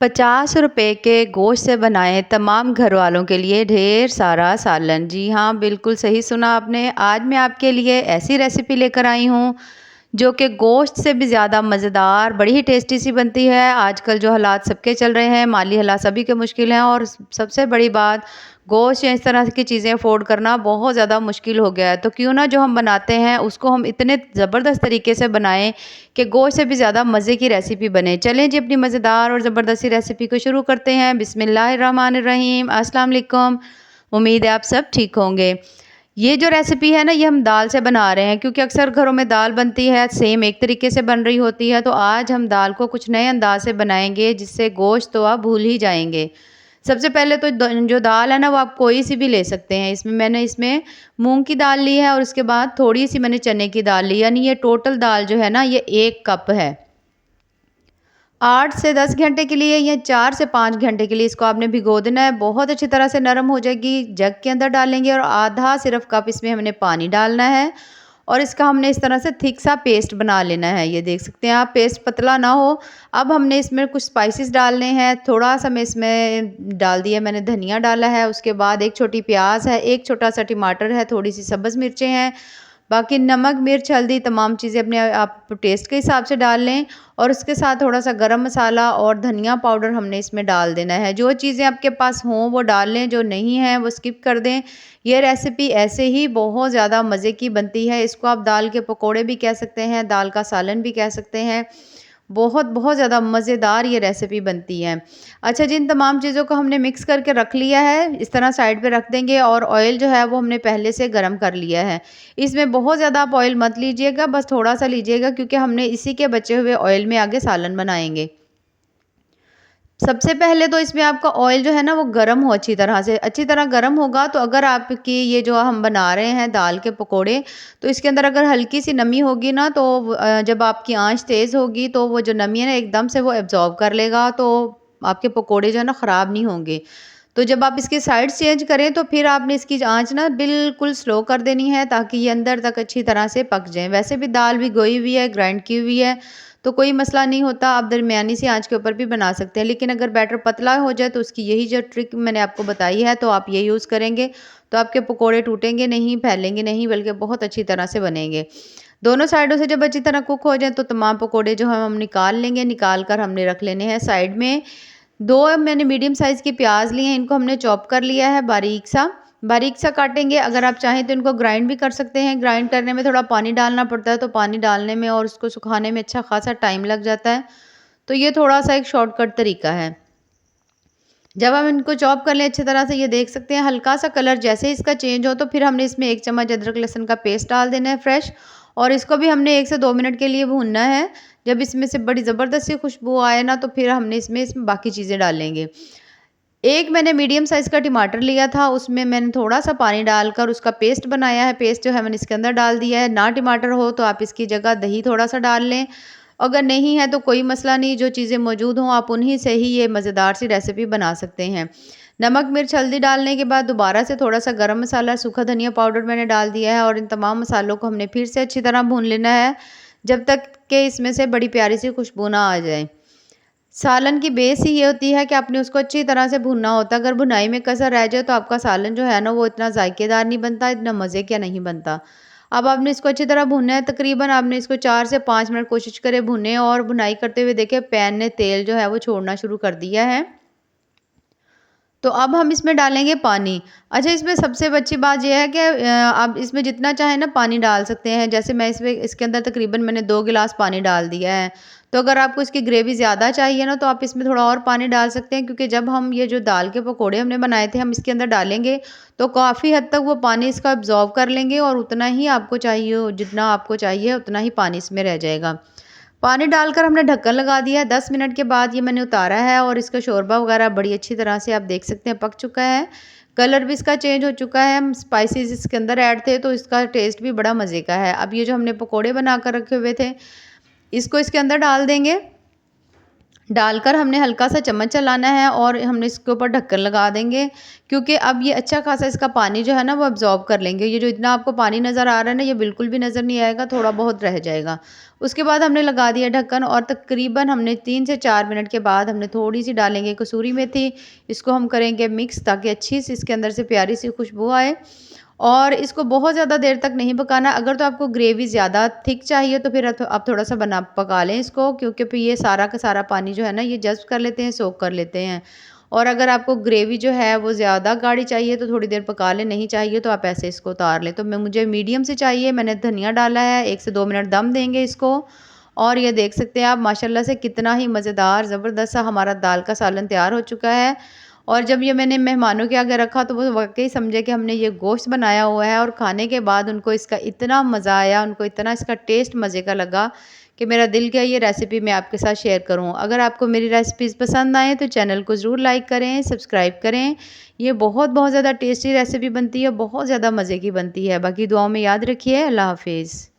₹50 के गोश्त से बनाए तमाम घरवालों के लिए ढेर सारा सालन। जी हाँ, बिल्कुल सही सुना आपने। आज मैं आपके लिए ऐसी रेसिपी लेकर आई हूँ जो कि गोश्त से भी ज़्यादा मज़ेदार, बड़ी ही टेस्टी सी बनती है। आजकल जो हालात सबके चल रहे हैं, माली हालात सभी के मुश्किल हैं और सबसे बड़ी बात, गोश्त या इस तरह की चीज़ें अफ़ोर्ड करना बहुत ज़्यादा मुश्किल हो गया है। तो क्यों ना जो हम बनाते हैं उसको हम इतने ज़बरदस्त तरीके से बनाएँ कि गोश्त से भी ज़्यादा मज़े की रेसिपी बने। चलें जी, अपनी मज़ेदार और ज़बरदस्ती रेसिपी को शुरू करते हैं। बिस्मिल्लाहिर्रहमानिर्रहीम। अस्सलाम वालेकुम। उम्मीद है आप सब ठीक होंगे। ये जो रेसिपी है ना, ये हम दाल से बना रहे हैं क्योंकि अक्सर घरों में दाल बनती है, सेम एक तरीके से बन रही होती है। तो आज हम दाल को कुछ नए अंदाज से बनाएँगे जिससे गोश्त तो आप भूल ही जाएँगे। सबसे पहले तो जो दाल है ना, वो आप कोई सी भी ले सकते हैं। मैंने इसमें मूँग की दाल ली है और उसके बाद थोड़ी-सी मैंने चने की दाल ली, यानी ये टोटल दाल जो है ना, ये 1 कप है। 8 से 10 घंटे के लिए या 4 से 5 घंटे के लिए इसको आपने भिगो देना है। बहुत अच्छी तरह से नरम हो जाएगी। जग के अंदर डालेंगे और आधा सिर्फ़ कप इसमें हमने पानी डालना है और इसका हमने इस तरह से थिक सा पेस्ट बना लेना है। ये देख सकते हैं आप, पेस्ट पतला ना हो। अब हमने इसमें कुछ स्पाइसेस डालने हैं। थोड़ा-सा मैं इसमें डाल दिया, मैंने धनिया डाला है, उसके बाद 1 छोटी प्याज़ है, 1 छोटा-सा टमाटर है, थोड़ी-सी सब्ज़ मिर्चें हैं। बाकी नमक, मिर्च, हल्दी तमाम चीज़ें अपने आप टेस्ट के हिसाब से डाल लें और उसके साथ थोड़ा-सा गरम मसाला और धनिया पाउडर हमने इसमें डाल देना है। जो चीज़ें आपके पास हों वो डाल लें, जो नहीं हैं वो स्किप कर दें। ये रेसिपी ऐसे ही बहुत ज़्यादा मज़े की बनती है। इसको आप दाल के पकोड़े भी कह सकते हैं, दाल का सालन भी कह सकते हैं। बहुत बहुत ज़्यादा मज़ेदार ये रेसिपी बनती है। अच्छा जी, इन तमाम चीज़ों को हमने मिक्स करके रख लिया है, इस तरह साइड पे रख देंगे और ऑयल जो है वो हमने पहले से गरम कर लिया है। इसमें बहुत ज़्यादा आप ऑयल मत लीजिएगा, बस थोड़ा-सा लीजिएगा क्योंकि हमने इसी के बचे हुए ऑयल में आगे सालन बनाएँगे। सबसे पहले तो इसमें आपका ऑयल जो है ना वो गरम हो अच्छी तरह से, अच्छी तरह गरम होगा तो अगर आपकी ये जो हम बना रहे हैं दाल के पकोड़े, तो इसके अंदर अगर हल्की सी नमी होगी ना तो जब आपकी आँच तेज़ होगी तो वो जो नमी है ना एकदम से वो एब्ज़ॉर्ब कर लेगा, तो आपके पकोड़े जो है ना ख़राब नहीं होंगे। तो जब आप इसकी साइड्स चेंज करें तो फिर आपने इसकी आँच ना बिल्कुल स्लो कर देनी है ताकि ये अंदर तक अच्छी तरह से पक जाएँ। वैसे भी दाल भिगोई हुई है, ग्राइंड की हुई है, तो कोई मसला नहीं होता, आप दरमियानी सी आँच के ऊपर भी बना सकते हैं। लेकिन अगर बैटर पतला हो जाए तो उसकी यही जो ट्रिक मैंने आपको बताई है, तो आप ये यूज़ करेंगे तो आपके पकोड़े टूटेंगे नहीं, फैलेंगे नहीं, बल्कि बहुत अच्छी तरह से बनेंगे। दोनों साइडों से जब अच्छी तरह कुक हो जाएँ तो तमाम पकोड़े जो हैं हम निकाल लेंगे, निकाल कर हमने रख लेने हैं साइड में। 2 मैंने मीडियम साइज़ की प्याज़ लिए हैं, इनको हमने चॉप कर लिया है बारीक सा काटेंगे। अगर आप चाहें तो इनको ग्राइंड भी कर सकते हैं। ग्राइंड करने में थोड़ा पानी डालना पड़ता है, तो पानी डालने में और उसको सुखाने में अच्छा खासा टाइम लग जाता है। तो ये थोड़ा-सा एक शॉर्टकट तरीका है। जब हम इनको चॉप कर लें अच्छी तरह से, ये देख सकते हैं हल्का-सा कलर जैसे ही इसका चेंज हो तो फिर हमने इसमें 1 चम्मच अदरक लहसुन का पेस्ट डाल देना है फ्रेश और इसको भी हमने 1 से 2 मिनट के लिए भूनना है। जब इसमें से बड़ी ज़बरदस्त सी खुशबू आए ना तो फिर हमने इसमें बाकी चीज़ें डालेंगे। एक मैंने मीडियम साइज़ का टमाटर लिया था, उसमें मैंने थोड़ा-सा पानी डालकर उसका पेस्ट बनाया है। पेस्ट जो है मैंने इसके अंदर डाल दिया है। ना टमाटर हो तो आप इसकी जगह दही थोड़ा-सा डाल लें। अगर नहीं है तो कोई मसला नहीं, जो चीज़ें मौजूद हों आप उन्हीं से ही ये मज़ेदार सी रेसिपी बना सकते हैं। नमक, मिर्च, हल्दी डालने के बाद दोबारा से थोड़ा-सा गरम मसाला, सूखा धनिया पाउडर मैंने डाल दिया है और इन तमाम मसालों को हमने फिर से अच्छी तरह भून लेना है, जब तक कि इसमें से बड़ी प्यारी सी खुशबू ना आ जाए। सालन की बेस ही ये होती है कि आपने उसको अच्छी तरह से भुनना होता है। अगर भुनाई में कसर रह जाए तो आपका सालन जो है ना वो इतना ज़ायकेदार नहीं बनता, इतना मज़े का नहीं बनता। अब आपने इसको अच्छी तरह भुनना है, तकरीबन आपने इसको 4 से 5 मिनट कोशिश करें भुनें और भुनाई करते हुए देखें पैन ने तेल जो है वो छोड़ना शुरू कर दिया है। तो अब हम इसमें डालेंगे पानी। अच्छा, इसमें सबसे अच्छी बात ये है कि आप इसमें जितना चाहें ना पानी डाल सकते हैं। जैसे मैं इसके अंदर तकरीबन मैंने 2 गिलास पानी डाल दिया है। तो अगर आपको इसकी ग्रेवी ज़्यादा चाहिए ना तो आप इसमें थोड़ा और पानी डाल सकते हैं, क्योंकि जब हम ये जो दाल के पकोड़े हमने बनाए थे हम इसके अंदर डालेंगे तो काफ़ी हद तक वो पानी इसका अब्ज़ॉर्ब कर लेंगे और उतना ही आपको चाहिए हो, जितना आपको चाहिए उतना ही पानी इसमें रह जाएगा। पानी डालकर हमने ढक्कन लगा दिया है। 10 मिनट के बाद ये मैंने उतारा है और इसका शोरबा वगैरह बड़ी अच्छी तरह से आप देख सकते हैं पक चुका है। कलर भी इसका चेंज हो चुका है। हम स्पाइसेस इसके अंदर ऐड थे तो इसका टेस्ट भी बड़ा मज़े का है। अब ये जो हमने पकोड़े बना कर रखे हुए थे, इसको इसके अंदर डाल देंगे। डालकर हमने हल्का सा चम्मच चलाना है और हमने इसके ऊपर ढक्कन लगा देंगे, क्योंकि अब ये अच्छा खासा इसका पानी जो है ना वो अब्ज़ॉर्ब कर लेंगे। ये जो इतना आपको पानी नज़र आ रहा है ना, ये बिल्कुल भी नज़र नहीं आएगा, थोड़ा बहुत रह जाएगा। उसके बाद हमने लगा दिया ढक्कन और तकरीबन हमने 3 से 4 मिनट के बाद हमने थोड़ी-सी डालेंगे कसूरी मेथी। इसको हम करेंगे मिक्स ताकि अच्छी सी इसके अंदर से प्यारी सी खुशबू आए। और इसको बहुत ज़्यादा देर तक नहीं पकाना। अगर तो आपको ग्रेवी ज़्यादा थिक चाहिए तो फिर आप थोड़ा-सा बना पका लें इसको, क्योंकि फिर ये सारा का सारा पानी जो है ना ये जज़्ब कर लेते हैं, सोक कर लेते हैं। और अगर आपको ग्रेवी जो है वो ज़्यादा गाढ़ी चाहिए तो थोड़ी देर पका लें, नहीं चाहिए तो आप ऐसे इसको उतार लें। तो मैं मुझे मीडियम से चाहिए, मैंने धनिया डाला है, 1 से 2 मिनट दम देंगे इसको। और ये देख सकते हैं आप माशाल्लाह से कितना ही मज़ेदार ज़बरदस्त सा हमारा दाल का सालन तैयार हो चुका है। और जब ये मैंने मेहमानों के आगे रखा तो वो वाक़ई समझे कि हमने ये गोश्त बनाया हुआ है, और खाने के बाद उनको इसका इतना मज़ा आया, उनको इतना इसका टेस्ट मज़े का लगा कि मेरा दिल किया ये रेसिपी मैं आपके साथ शेयर करूँ। अगर आपको मेरी रेसिपीज़ पसंद आएँ तो चैनल को ज़रूर लाइक करें, सब्सक्राइब करें। ये बहुत ज़्यादा टेस्टी रेसिपी बनती है, बहुत ज़्यादा मज़े की बनती है। बाकी दुआओं में याद रखिए। अल्लाह हाफ़िज़।